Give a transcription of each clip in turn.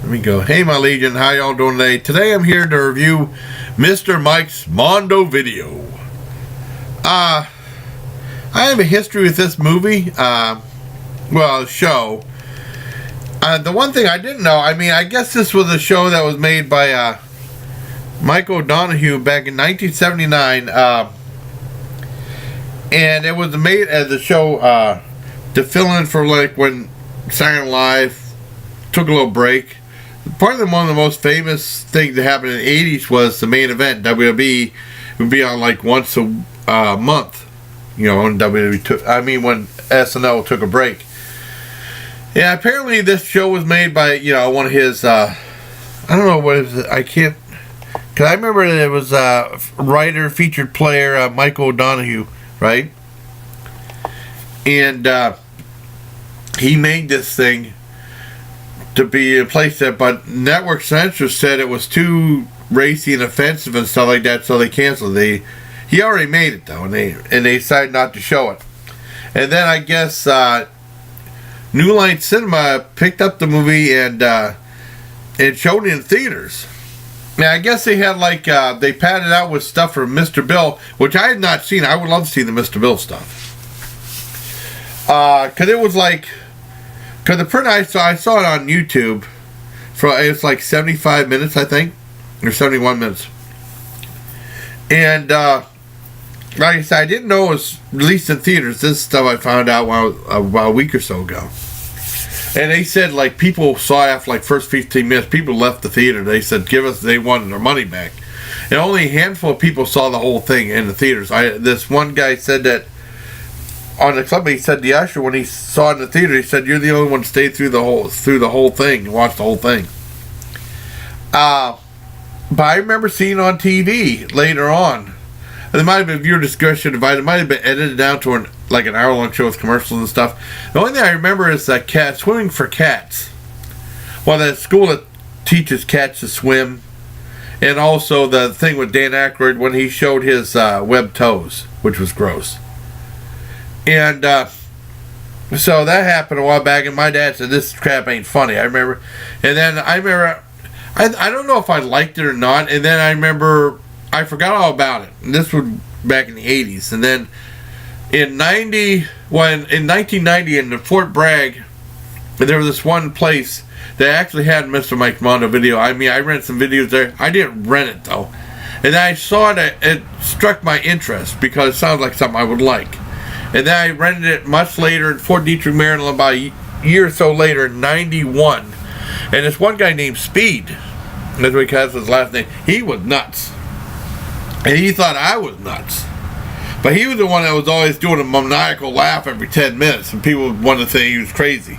Let me go. Hey, my Legion, how y'all doing today? Today I'm here to review Mr. Mike's Mondo video. I have a history with this movie, show. The one thing I didn't know, I guess this was a show that was made by Michael O'Donoghue back in 1979, and it was made as a show to fill in for like when Saturday Night Live took a little break. Probably one of the most famous things that happened in the 80s was the main event. WWE would be on like once a month, when WWE took, when SNL took a break. Yeah, apparently this show was made by, one of his, I don't know what it is, I can't, because I remember it was writer, featured player, Michael O'Donoghue, right? And he made this thing to be a place that, but network censors said it was too racy and offensive and stuff like that, so they canceled. He already made it though, and they decided not to show it. And then I guess New Line Cinema picked up the movie and showed it in theaters. Now I guess they had they padded out with stuff from Mr. Bill, which I had not seen. I would love to see the Mr. Bill stuff. Cause it was cause the print I saw it on YouTube. It's like 75 minutes, I think, or 71 minutes. And like I said, I didn't know it was released in theaters. This stuff I found out about a week or so ago. And they said people saw it after first 15 minutes. People left the theater. They said they wanted their money back. And only a handful of people saw the whole thing in the theaters. This one guy said that on the club, he said the usher, when he saw it in the theater, he said, "You're the only one who stayed through the whole thing and watched the whole thing." But I remember seeing it on TV later on. There might have been viewer discretion divided. It might have been edited down to an hour-long show with commercials and stuff. The only thing I remember is that swimming for cats. Well, that school that teaches cats to swim, and also the thing with Dan Aykroyd when he showed his webbed toes, which was gross. And so that happened a while back, and my dad said, "This crap ain't funny." I remember, and then I don't know if I liked it or not, and then I remember I forgot all about it. And this was back in the 80s, and then in 1990 in Fort Bragg, there was this one place that actually had Mr. Mike's Mondo video. I rented some videos there. I didn't rent it though, and I saw it. It struck my interest because it sounds like something I would like. And then I rented it much later in Fort Detrick, Maryland, about a year or so later in 91. And this one guy named Speed, that's what he calls his last name, he was nuts. And he thought I was nuts. But he was the one that was always doing a maniacal laugh every 10 minutes, and people wanted to say he was crazy.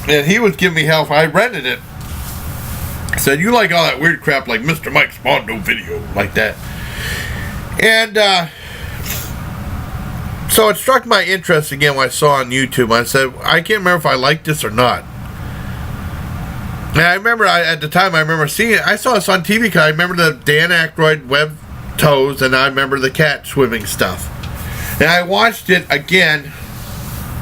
And he was giving me hell. I rented it. I said, "You like all that weird crap like Mr. Mike's Mondo video," like that. And, so it struck my interest again when I saw it on YouTube. I said, I can't remember if I liked this or not. And I remember at the time I remember seeing it. I saw this on TV because I remember the Dan Aykroyd web toes, and I remember the cat swimming stuff. And I watched it again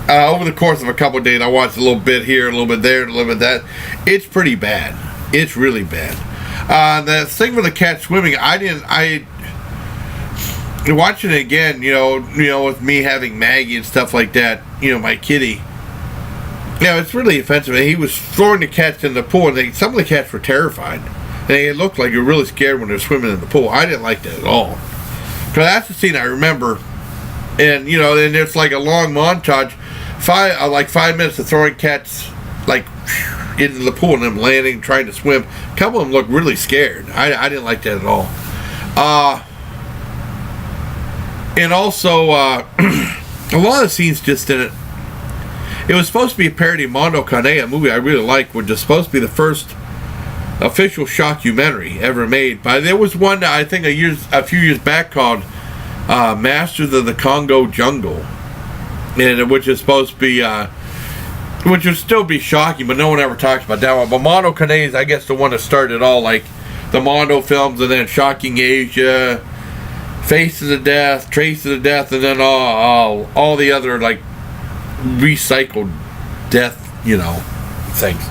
over the course of a couple of days. I watched a little bit here, a little bit there, a little bit that. It's pretty bad. It's really bad. The thing with the cat swimming, watching it again, with me having Maggie and stuff like that, my kitty. It's really offensive. He was throwing the cats in the pool, and some of the cats were terrified. And they looked like they were really scared when they were swimming in the pool. I didn't like that at all. Because that's the scene I remember. And, and it's like a long montage, 5 minutes of throwing cats, into the pool and them landing, trying to swim. A couple of them looked really scared. I didn't like that at all. And also, a lot of scenes just didn't. It was supposed to be a parody of Mondo, a movie I really liked, which was supposed to be the first official shockumentary ever made. But there was one that I think a few years back called Masters of the Congo Jungle, and which is supposed to be, which would still be shocking, but no one ever talks about that one. But Mondo is, I guess, the one that started all, the Mondo films, and then Shocking Asia, Faces of Death, Traces of Death, and then all the other recycled death, things.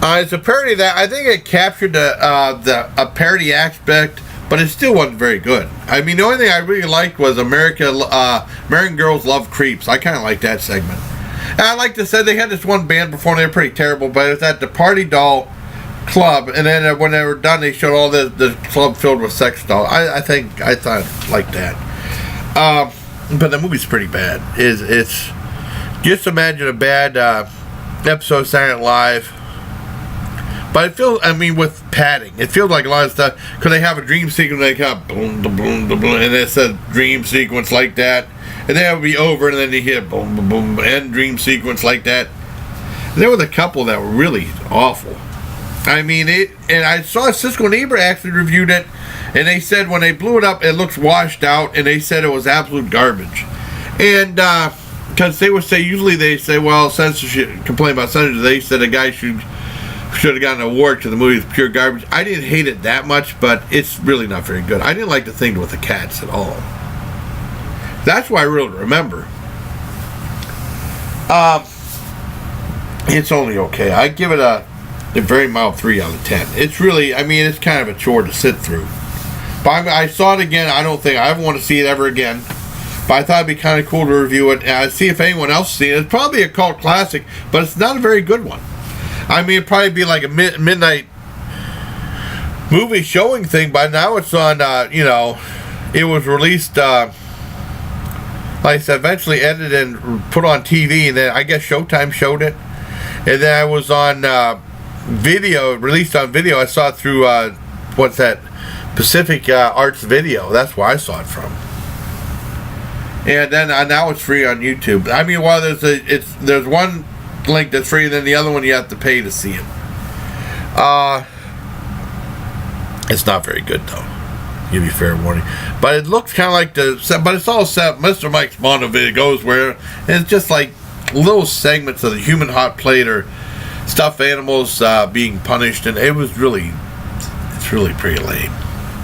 It's a parody that I think it captured a parody aspect, but it still wasn't very good. I mean, the only thing I really liked was American Girls Love Creeps. I kind of liked that segment. And I like to say they had this one band before, and they were pretty terrible, but it was at the Party Doll Club, and then when they were done, they showed all the club filled with sex dolls. I thought like that. But the movie's pretty bad. It's just imagine a bad episode of Saturday Night Live. But it feels, I mean, with padding, it feels like a lot of stuff, because they have a dream sequence, they kind of boom, boom, boom, boom, and it says dream sequence like that, and then it would be over, and then you hear boom, boom, boom, end dream sequence like that. And there was a couple that were really awful. I mean, and I saw Cisco and Ebert actually reviewed it, and they said when they blew it up, it looks washed out, and they said it was absolute garbage. And, because they would say, usually they say, well, censorship, complain about censorship, they said a guy should have gotten an award because the movie is pure garbage. I didn't hate it that much, but it's really not very good. I didn't like the thing with the cats at all. That's what I really remember. It's only okay. I give it a very mild 3 out of 10. It's really, I mean, it's kind of a chore to sit through. But I saw it again. I don't think I ever want to see it ever again. But I thought it'd be kind of cool to review it and see if anyone else has seen it. It's probably a cult classic, but it's not a very good one. I mean, it'd probably be like a midnight movie showing thing. By now it's on, it was released, like I said, eventually edited and put on TV. And then I guess Showtime showed it. And then I was on video, released on video. I saw it through, what's that, Pacific Arts Video. That's where I saw it from. And then now it's free on YouTube. I mean, while there's one link that's free, and then the other one you have to pay to see it. It's not very good though. Give you fair warning. But it looks kind of like but it's all set. Mr. Mike's Mondo video goes where, and it's just like little segments of the human hot plate or stuffed animals being punished, and it's really pretty lame.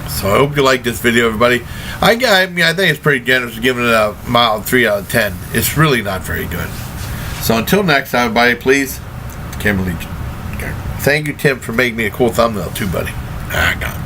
So I hope you like this video, everybody. I think it's pretty generous giving it a mild 3 out of 10. It's really not very good. So until next time, everybody, please, Kimberly. Thank you, Tim, for making me a cool thumbnail too, buddy. I got it.